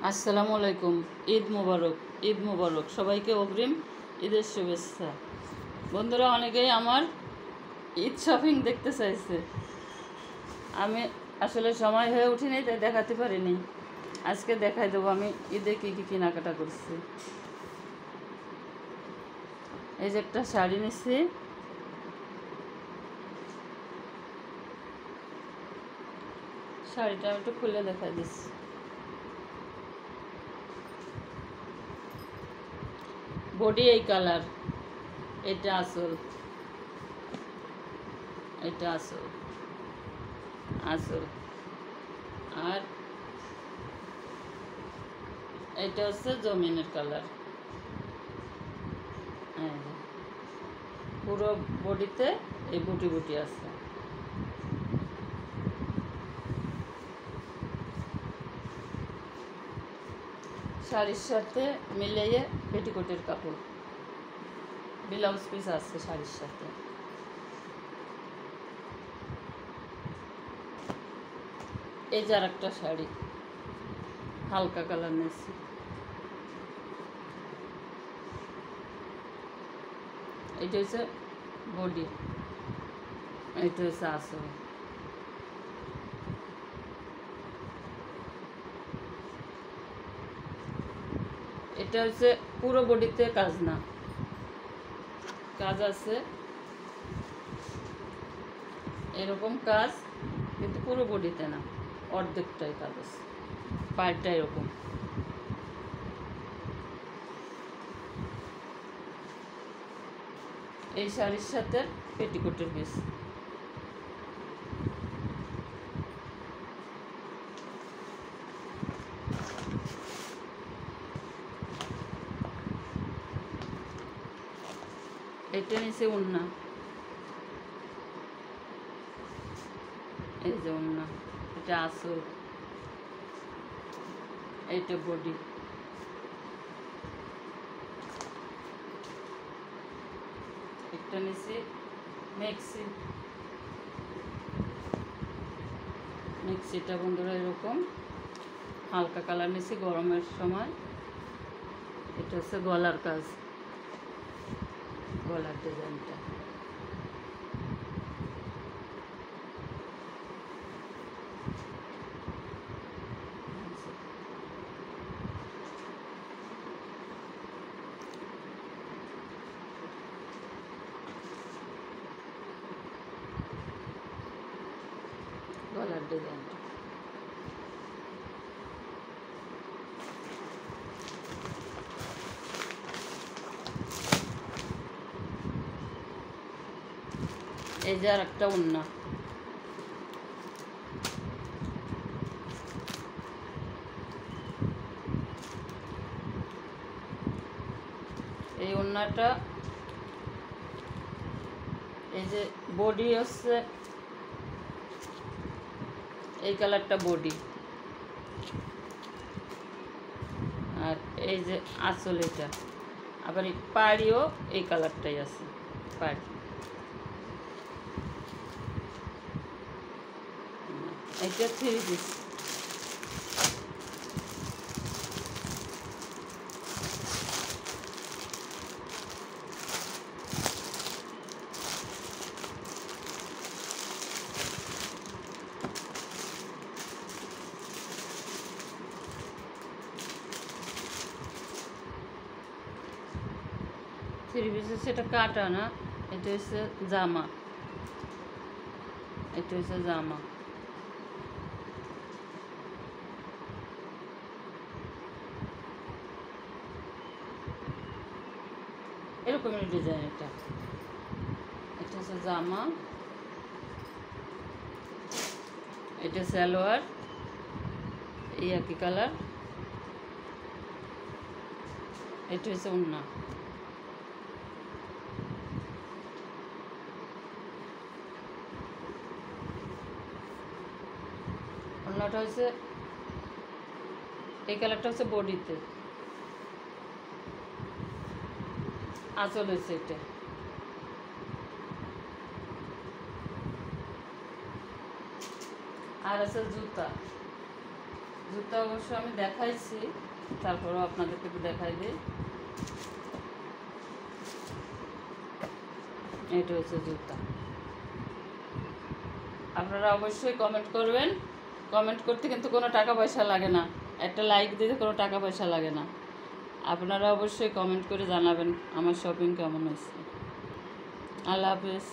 আসসালামু আলাইকুম। ঈদ মোবারক। ঈদ মোবারক সবাইকে অগ্রিম ঈদের শুভেচ্ছা। বন্ধুরা অনেকেই আমার ঈদ শপিং দেখতে চাইছে, আমি আসলে সময় হয়ে উঠিনি, তাই দেখাতে পারিনি। আজকে দেখাই দেবো আমি ঈদে কী কী কেনাকাটা করছি। এই যে একটা শাড়ি নিচ্ছি, শাড়িটা একটু খুলে দেখাই দিচ্ছি। বডি এই কালার, এটা আসল, এটা আসল আসল আর এটা হচ্ছে জমিনের কালার। পুরো বডিতে এই বুটি বুটি আছে। শাড়ির সাথে মিলিয়ে পেটিকোটের কাপড়, ব্লাউজ পিস আছে শাড়ির সাথে। এই যে আর একটা শাড়ি হালকা কালার নিয়েছি, এটা হচ্ছে বডি, এটা হচ্ছে আসল। এটা হচ্ছে পুরো বডিতে কাজ না, কাজ আছে এরকম কাজ, কিন্তু পুরো বডিতে না, অর্ধেকটাই কাজ আছে, পায়েরটা এরকম। এই শাড়ির সাথে পেটিকোটের পিস। এটা নিচে ওড়না, এই যে ওড়না, এটা আসল, এইটা বডি। একটা নিচে মেক্সি, মেক্সিটা বন্ধুরা এরকম হালকা কালার নিচে গরমের সময়। এটা হচ্ছে গলার কাজ, গলার ডিজাইনটা। গলার ডিজাইনটা এই যে আর একটা ওড়না, এই ওড়নাটা, এই যে বডি হচ্ছে এই কালারটা বডি, আর এই যে আঁচল, এটা আবার এই পাড়িও এই কালারটাই আছে, পাড়ি। এটা 3 পিস, সেটা কাটা না, এটা হচ্ছে জামা, এটা হচ্ছে জামা। এরকমই ডিজাইন, এটা এটা হচ্ছে জামা, এটা সালোয়ার, এই একই কালার, এটা হচ্ছে ওড়না। ওড়নাটা হচ্ছে এই কালারটা হচ্ছে বডিতে, আঁচল হচ্ছে এটা। আর আছে জুতা, জুতা অবশ্য আমি দেখাইছি, তারপরেও আপনাদেরকে একটু দেখাই দিই। এটা হচ্ছে জুতা। আপনারা অবশ্যই কমেন্ট করবেন। কমেন্ট করতে কিন্তু কোনো টাকা পয়সা লাগে না, একটা লাইক দিতে কোনো টাকা পয়সা লাগে না। আপনারা অবশ্যই কমেন্ট করে জানাবেন আমার শপিং কেমন হয়েছে। আল্লাহ হাফেজ।